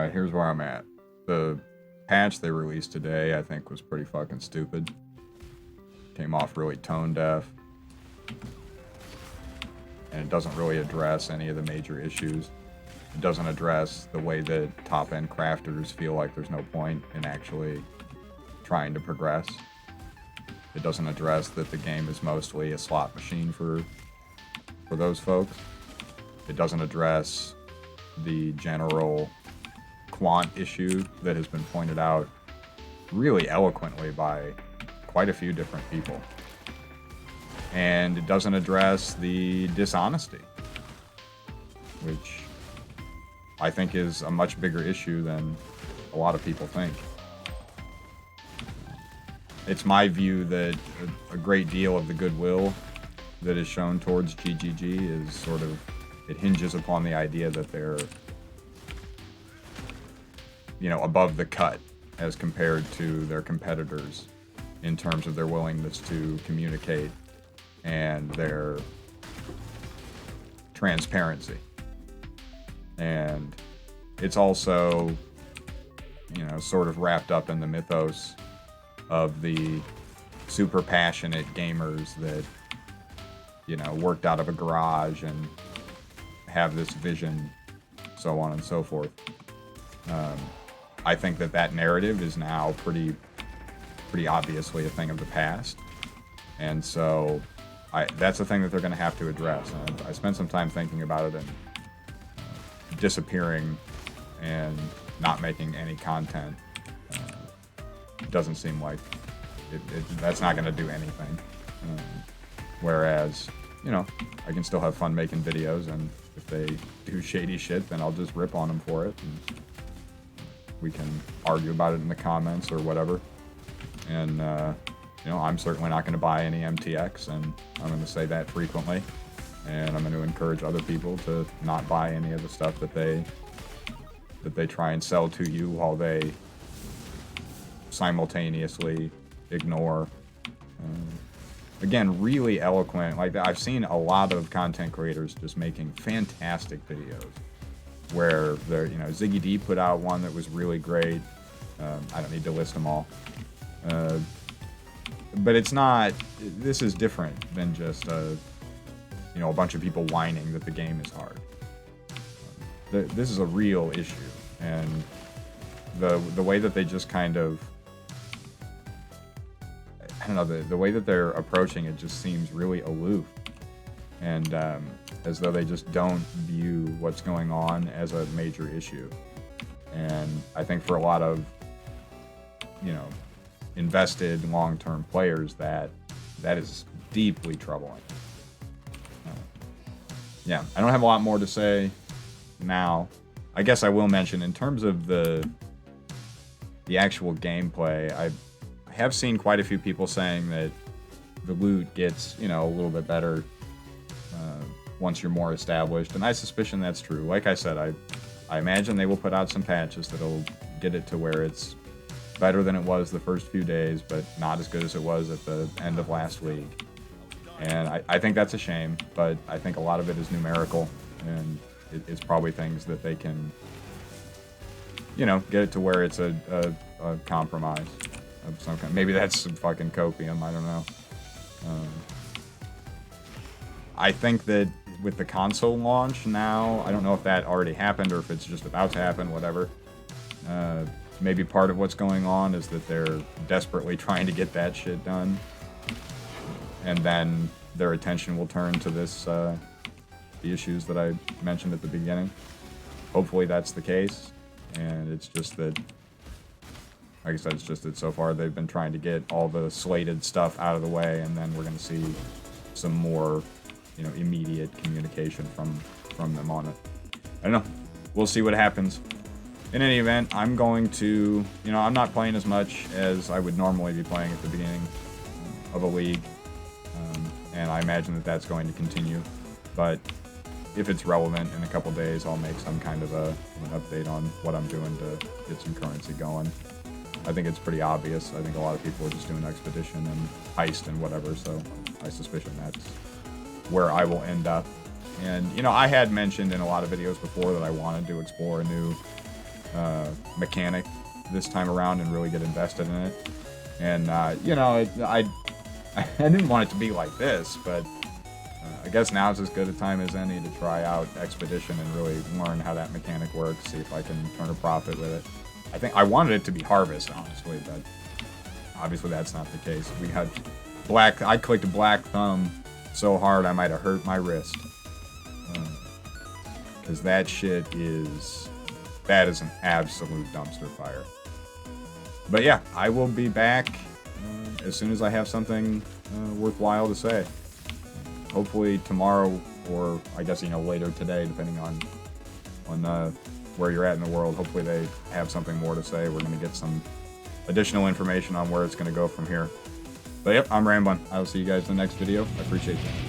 Alright, here's where I'm at. The patch they released today, I think, was pretty fucking stupid. Came off really tone deaf. And it doesn't really address any of the major issues. It doesn't address the way that top-end crafters feel like there's no point in actually trying to progress. It doesn't address that the game is mostly a slot machine for those folks. It doesn't address the general quant issue that has been pointed out really eloquently by quite a few different people. And it doesn't address the dishonesty, which I think is a much bigger issue than a lot of people think. It's my view that a great deal of the goodwill that is shown towards GGG is sort of, it hinges upon the idea that they're, you know, above the cut as compared to their competitors in terms of their willingness to communicate and their transparency. And it's also, you know, sort of wrapped up in the mythos of the super passionate gamers that, you know, worked out of a garage and have this vision, so on and so forth. I think that that narrative is now pretty obviously a thing of the past. And so that's a thing that they're going to have to address. And I spent some time thinking about it, and disappearing and not making any content doesn't seem like that's not going to do anything. Whereas, you know, I can still have fun making videos, and if they do shady shit, then I'll just rip on them for it. And we can argue about it in the comments or whatever. And, you know, I'm certainly not going to buy any MTX, and I'm going to say that frequently. And I'm going to encourage other people to not buy any of the stuff that they try and sell to you while they simultaneously ignore. Again, really eloquent. Like, I've seen a lot of content creators just making fantastic videos where they're, you know, Ziggy D put out one that was really great. I don't need to list them all. But it's not, this is different than just, you know, a bunch of people whining that the game is hard. This is a real issue, and the way that they just kind of, I don't know, the way that they're approaching it just seems really aloof, and as though they just don't view what's going on as a major issue. And I think for a lot of, you know, invested long-term players, that is deeply troubling. Yeah, I don't have a lot more to say now. I guess I will mention, in terms of the actual gameplay, I have seen quite a few people saying that the loot gets, you know, a little bit better once you're more established, and I suspicion that's true. Like I said, I imagine they will put out some patches that'll get it to where it's better than it was the first few days, but not as good as it was at the end of last week. And I think that's a shame, but I think a lot of it is numerical, and it's probably things that they can, you know, get it to where it's a compromise of some kind. Maybe that's some fucking copium, I don't know. I think that with the console launch now, I don't know if that already happened or if it's just about to happen, whatever. Maybe part of what's going on is that they're desperately trying to get that shit done. And then their attention will turn to this, the issues that I mentioned at the beginning. Hopefully that's the case. And it's just that, like I said, it's just that so far they've been trying to get all the slated stuff out of the way, and then we're going to see some more, you know, immediate communication from them on it. I don't know. We'll see what happens. In any event, I'm going to, you know, I'm not playing as much as I would normally be playing at the beginning of a league. And I imagine that that's going to continue. But if it's relevant in a couple days, I'll make some kind of an update on what I'm doing to get some currency going. I think it's pretty obvious. I think a lot of people are just doing expedition and heist and whatever, so I suspicion that's where I will end up. And, you know, I had mentioned in a lot of videos before that I wanted to explore a new mechanic this time around and really get invested in it. And, you know, I didn't want it to be like this, but I guess now's as good a time as any to try out Expedition and really learn how that mechanic works, see if I can turn a profit with it. I wanted it to be Harvest, honestly, but obviously that's not the case. We had I clicked black thumb so hard I might have hurt my wrist. Because that shit that is an absolute dumpster fire. But yeah, I will be back as soon as I have something worthwhile to say. Hopefully tomorrow, or I guess, you know, later today, depending on where you're at in the world. Hopefully they have something more to say. We're going to get some additional information on where it's going to go from here. But yep, I'm rambling. I will see you guys in the next video. I appreciate you.